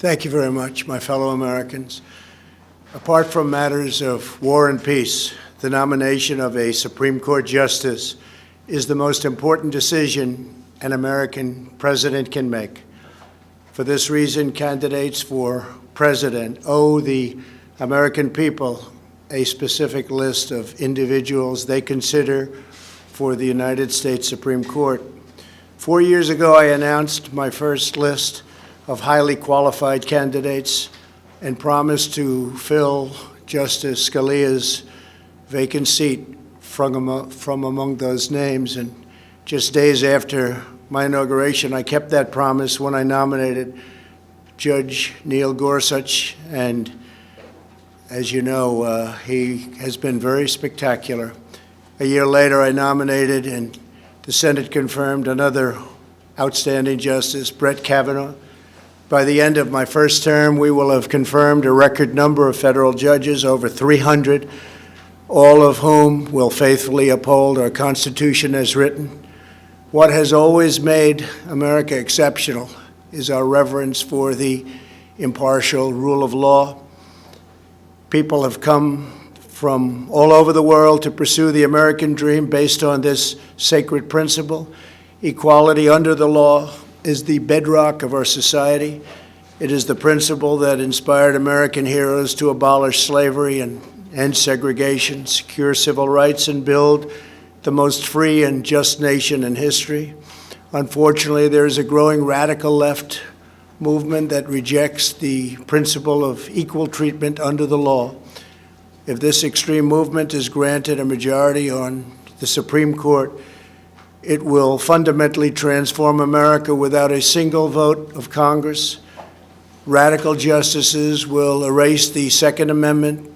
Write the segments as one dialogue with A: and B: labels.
A: Thank you very much, my fellow Americans. Apart from matters of war and peace, the nomination of a Supreme Court justice is the most important decision an American president can make. For this reason, candidates for president owe the American people a specific list of individuals they consider for the United States Supreme Court. 4 years ago, I announced my first list of highly qualified candidates and promised to fill Justice Scalia's vacant seat from among those names. And just days after my inauguration, I kept that promise when I nominated Judge Neil Gorsuch, and as you know, he has been very spectacular. A year later, I nominated, and the Senate confirmed, another outstanding justice, Brett Kavanaugh. By the end of my first term, we will have confirmed a record number of federal judges, over 300, all of whom will faithfully uphold our Constitution as written. What has always made America exceptional is our reverence for the impartial rule of law. People have come from all over the world to pursue the American dream based on this sacred principle. Equality under the law is the bedrock of our society. It is the principle that inspired American heroes to abolish slavery and end segregation, secure civil rights, and build the most free and just nation in history. Unfortunately, there is a growing radical left movement that rejects the principle of equal treatment under the law. If this extreme movement is granted a majority on the Supreme Court, it will fundamentally transform America without a single vote of Congress. Radical justices will erase the Second Amendment,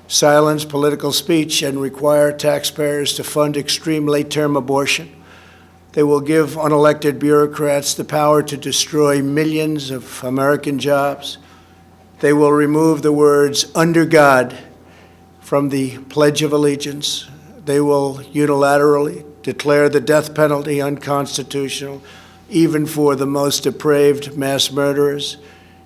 A: silence political speech, and require taxpayers to fund extreme late-term abortion. They will give unelected bureaucrats the power to destroy millions of American jobs. They will remove the words "under God" from the Pledge of Allegiance. They will unilaterally declare the death penalty unconstitutional, even for the most depraved mass murderers.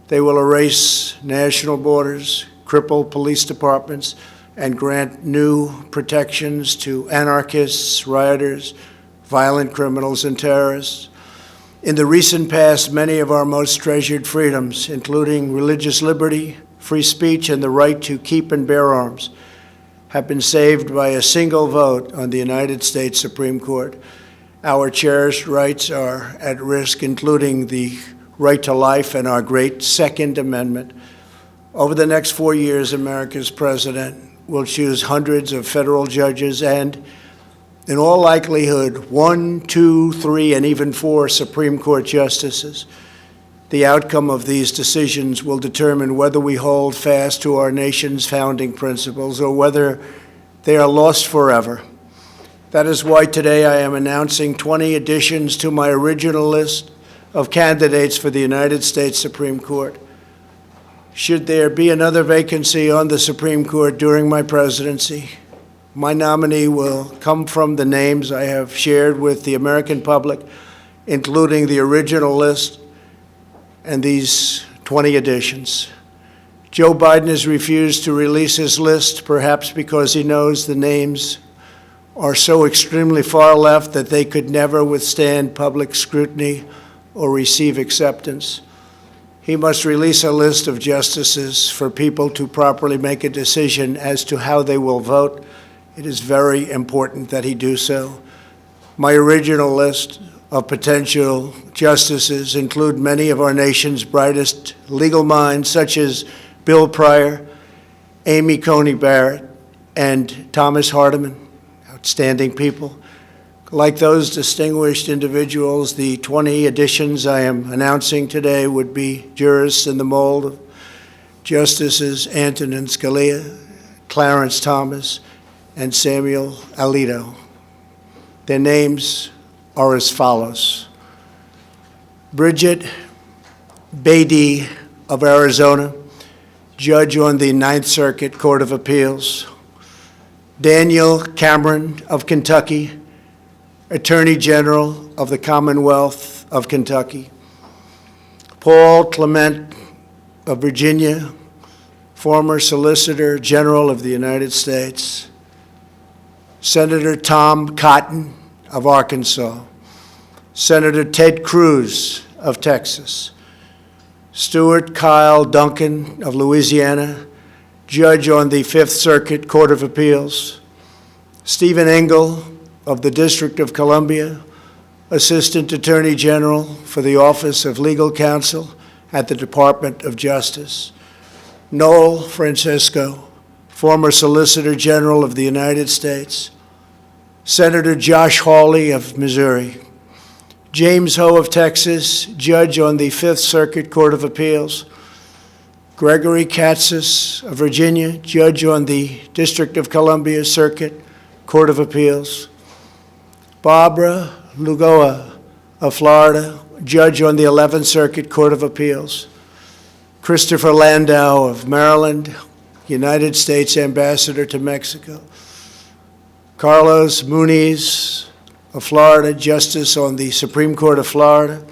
A: They will erase national borders, cripple police departments, and grant new protections to anarchists, rioters, violent criminals, and terrorists. In the recent past, many of our most treasured freedoms, including religious liberty, free speech, and the right to keep and bear arms, have been saved by a single vote on the United States Supreme Court. Our cherished rights are at risk, including the right to life and our great Second Amendment. Over the next 4 years, America's president will choose hundreds of federal judges and, in all likelihood, 1, 2, 3, and even 4 Supreme Court justices. The outcome of these decisions will determine whether we hold fast to our nation's founding principles or whether they are lost forever. That is why today I am announcing 20 additions to my original list of candidates for the United States Supreme Court. Should there be another vacancy on the Supreme Court during my presidency, my nominee will come from the names I have shared with the American public, including the original list and these 20 additions. Joe Biden has refused to release his list, perhaps because he knows the names are so extremely far left that they could never withstand public scrutiny or receive acceptance. He must release a list of justices for people to properly make a decision as to how they will vote. It is very important that he do so. My original list of potential justices include many of our nation's brightest legal minds, such as Bill Pryor, Amy Coney Barrett, and Thomas Hardiman, outstanding people. Like those distinguished individuals, the 20 additions I am announcing today would be jurists in the mold of Justices Antonin Scalia, Clarence Thomas, and Samuel Alito. Their names are as follows: Bridget Beatty of Arizona, judge on the Ninth Circuit Court of Appeals; Daniel Cameron of Kentucky, Attorney General of the Commonwealth of Kentucky; Paul Clement of Virginia, former Solicitor General of the United States, Senator Tom Cotton of Arkansas, Senator Ted Cruz of Texas, Stuart Kyle Duncan of Louisiana, Judge on the Fifth Circuit Court of Appeals, Stephen Engel of the District of Columbia, Assistant Attorney General for the Office of Legal Counsel at the Department of Justice, Noel Francisco, former Solicitor General of the United States, Senator Josh Hawley of Missouri, James Ho of Texas, Judge on the Fifth Circuit Court of Appeals, Gregory Katsas of Virginia, Judge on the District of Columbia Circuit Court of Appeals, Barbara Lugoa of Florida, Judge on the 11th Circuit Court of Appeals, Christopher Landau of Maryland, United States Ambassador to Mexico, Carlos Muniz of Florida, Justice on the Supreme Court of Florida,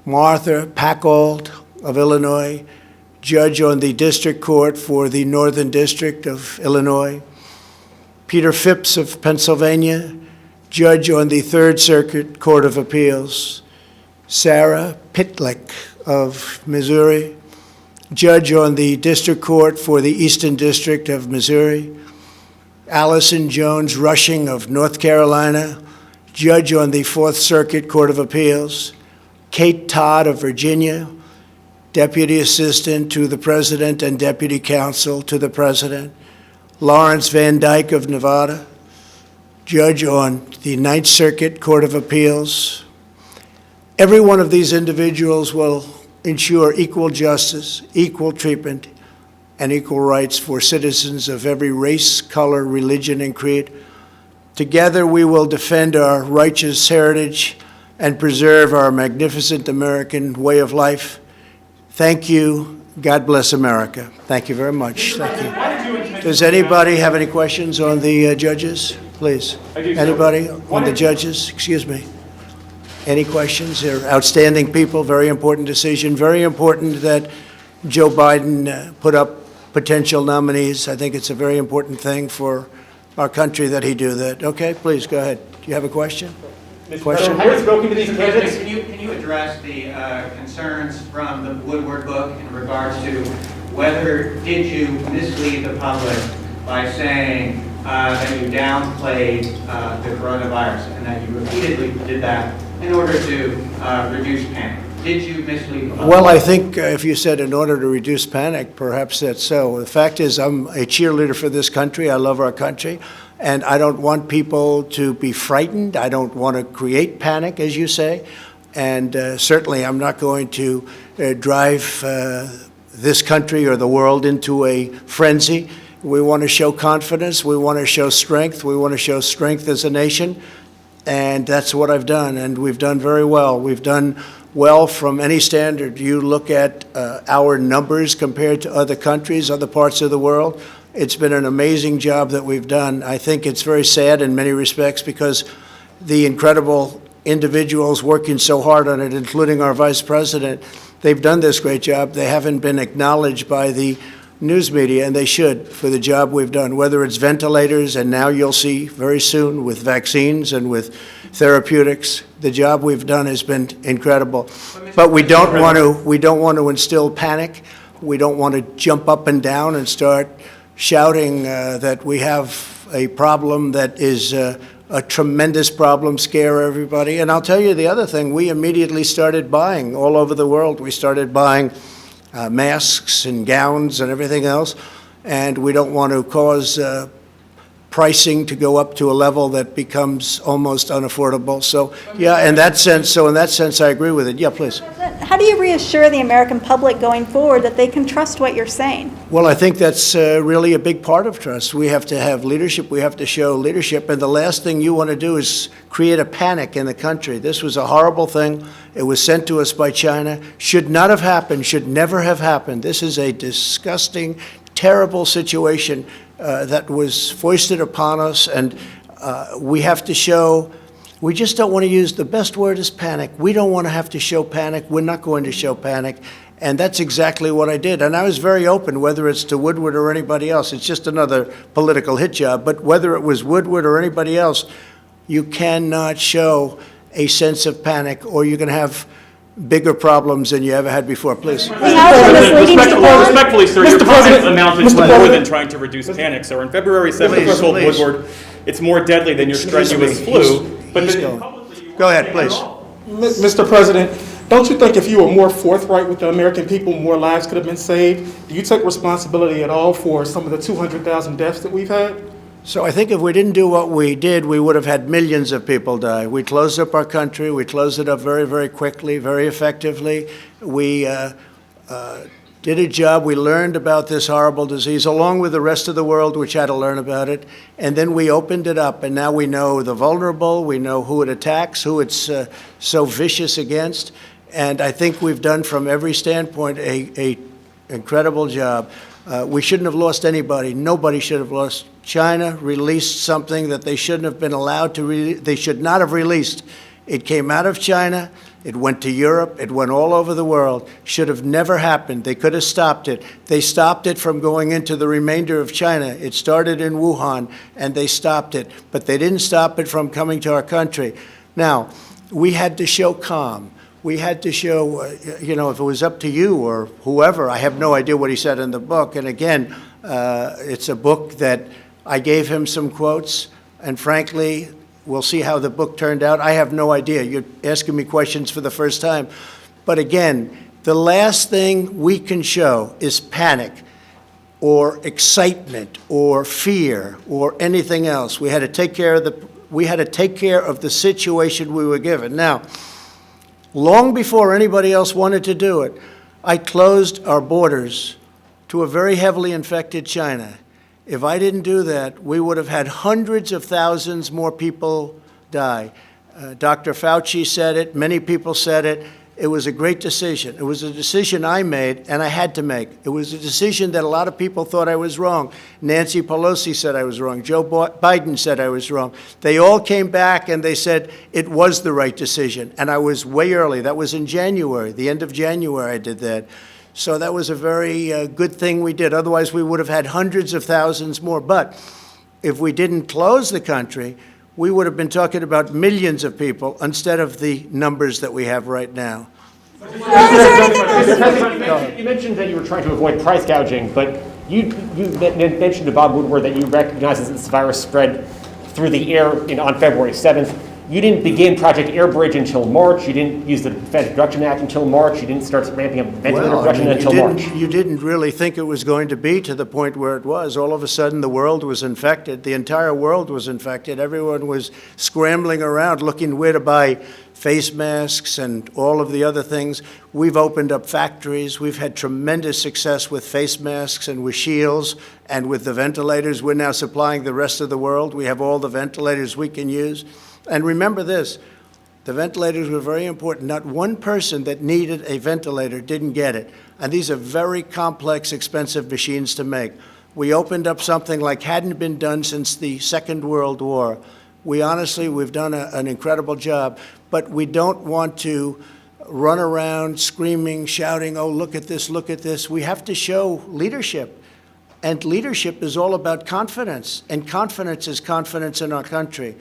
A: Martha Packold of Illinois, Judge on the District Court for the Northern District of Illinois, Peter Phipps of Pennsylvania, Judge on the Third Circuit Court of Appeals, Sarah Pitlick of Missouri, Judge on the District Court for the Eastern District of Missouri, Allison Jones Rushing of North Carolina, Judge on the Fourth Circuit Court of Appeals, Kate Todd of Virginia, Deputy Assistant to the President and Deputy Counsel to the President, Lawrence Van Dyke of Nevada, Judge on the Ninth Circuit Court of Appeals. Every one of these individuals will ensure equal justice, equal treatment, and equal rights for citizens of every race, color, religion, and creed. Together we will defend our righteous heritage and preserve our magnificent American way of life. Thank you. God bless America. Thank you very much. Thank you. Does anybody have any questions on the judges? Please. Anybody on the judges? Excuse me. Any questions? They're outstanding people, very important decision, very important that Joe Biden put up potential nominees. I think it's a very important thing for our country that he do that. Okay, please, go ahead. Do you have a question? Question?
B: Have you spoken to these
C: Mr.
B: candidates?
C: President, can you address the concerns from the Woodward book in regards to whether did you mislead the public by saying that you downplayed the coronavirus and that you repeatedly did that in order to reduce panic? Did you mislead the public?
A: Well, I think if you said in order to reduce panic, perhaps that's so. The fact is I'm a cheerleader for this country. I love our country. And I don't want people to be frightened. I don't want to create panic, as you say. And certainly I'm not going to drive this country or the world into a frenzy. We want to show confidence. We want to show strength. We want to show strength as a nation. And that's what I've done. And we've done very well. We've done well from any standard. You look at our numbers compared to other countries, other parts of the world. It's been an amazing job that we've done. I think it's very sad in many respects because the incredible individuals working so hard on it, including our vice president, they've done this great job. They haven't been acknowledged by the news media, and they should, for the job we've done, whether it's ventilators, and now you'll see very soon with vaccines and with therapeutics. The job we've done has been incredible. But we don't want to instill panic. We don't want to jump up and down and start shouting that we have a problem that is a tremendous problem, scare everybody. And I'll tell you the other thing, we immediately started buying all over the world. We started buying masks and gowns and everything else, and we don't want to cause pricing to go up to a level that becomes almost unaffordable. So, yeah, in that sense, I agree with it. Yeah, please.
D: How do you reassure the American public going forward that they can trust what you're saying?
A: Well, I think that's really a big part of trust. We have to have leadership. We have to show leadership. And the last thing you want to do is create a panic in the country. This was a horrible thing. It was sent to us by China. Should not have happened, should never have happened. This is a disgusting, terrible situation that was foisted upon us. And we have to show We just don't want to use, the best word is panic. We don't want to have to show panic. We're not going to show panic. And that's exactly what I did. And I was very open, whether it's to Woodward or anybody else. It's just another political hit job. But whether it was Woodward or anybody else, you cannot show a sense of panic, or you're going to have bigger problems than you ever had before. Please.
B: Respectfully, sir, your comments amounted to more than trying to reduce panic. So on February 7th, you told Woodward it's more deadly than your strenuous flu.
A: Go ahead, please.
E: Mr. President, don't you think if you were more forthright with the American people, more lives could have been saved? Do you take responsibility at all for some of the 200,000 deaths that we've had?
A: So I think if we didn't do what we did, we would have had millions of people die. We closed up our country. We closed it up very, very quickly, very effectively. We did a job. We learned about this horrible disease, along with the rest of the world, which had to learn about it. And then we opened it up, and now we know the vulnerable. We know who it attacks, who it's so vicious against. And I think we've done, from every standpoint, a incredible job. We shouldn't have lost anybody. Nobody should have lost. China released something that they shouldn't have been allowed to they should not have released. It came out of China. It went to Europe. It went all over the world. Should have never happened. They could have stopped it. They stopped it from going into the remainder of China. It started in Wuhan, and they stopped it. But they didn't stop it from coming to our country. Now, we had to show calm. We had to show, if it was up to you or whoever, I have no idea what he said in the book. And again, it's a book that I gave him some quotes, and frankly, we'll see how the book turned out. I have no idea. You're asking me questions for the first time. But again, the last thing we can show is panic or excitement or fear or anything else. We had to take care of the situation we were given. Now, long before anybody else wanted to do it, I closed our borders to a very heavily infected China. If I didn't do that, we would have had hundreds of thousands more people die. Dr. Fauci said it. Many people said it. It was a great decision. It was a decision I made, and I had to make. It was a decision that a lot of people thought I was wrong. Nancy Pelosi said I was wrong. Joe Biden said I was wrong. They all came back, and they said it was the right decision. And I was way early. That was in January, the end of January I did that. So that was a very good thing we did. Otherwise, we would have had hundreds of thousands more. But if we didn't close the country, we would have been talking about millions of people instead of the numbers that we have right now.
F: You mentioned that you were trying to avoid price gouging, but you mentioned to Bob Woodward that you recognize that this virus spread through the air on February 7th. You didn't begin Project Airbridge until March. You didn't use the Defense Production Act until March. You didn't start ramping up ventilator production until March.
A: You didn't really think it was going to be to the point where it was. All of a sudden, the world was infected. The entire world was infected. Everyone was scrambling around looking where to buy face masks and all of the other things. We've opened up factories. We've had tremendous success with face masks and with shields and with the ventilators. We're now supplying the rest of the world. We have all the ventilators we can use. And remember this, the ventilators were very important. Not one person that needed a ventilator didn't get it. And these are very complex, expensive machines to make. We opened up something like hadn't been done since the Second World War. We've done an incredible job, but we don't want to run around screaming, shouting, oh, look at this, look at this. We have to show leadership. And leadership is all about confidence. And confidence is confidence in our country.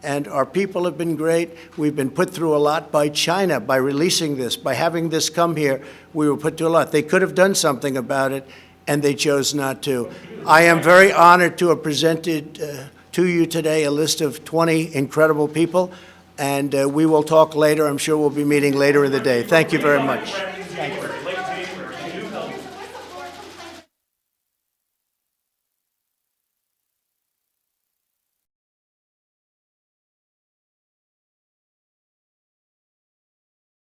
A: And our people have been great. We've been put through a lot by China, by releasing this, by having this come here. We were put through a lot. They could have done something about it, and they chose not to. I am very honored to have presented to you today a list of 20 incredible people, and we will talk later. I'm sure we'll be meeting later in the day. Thank you very much. Thank you.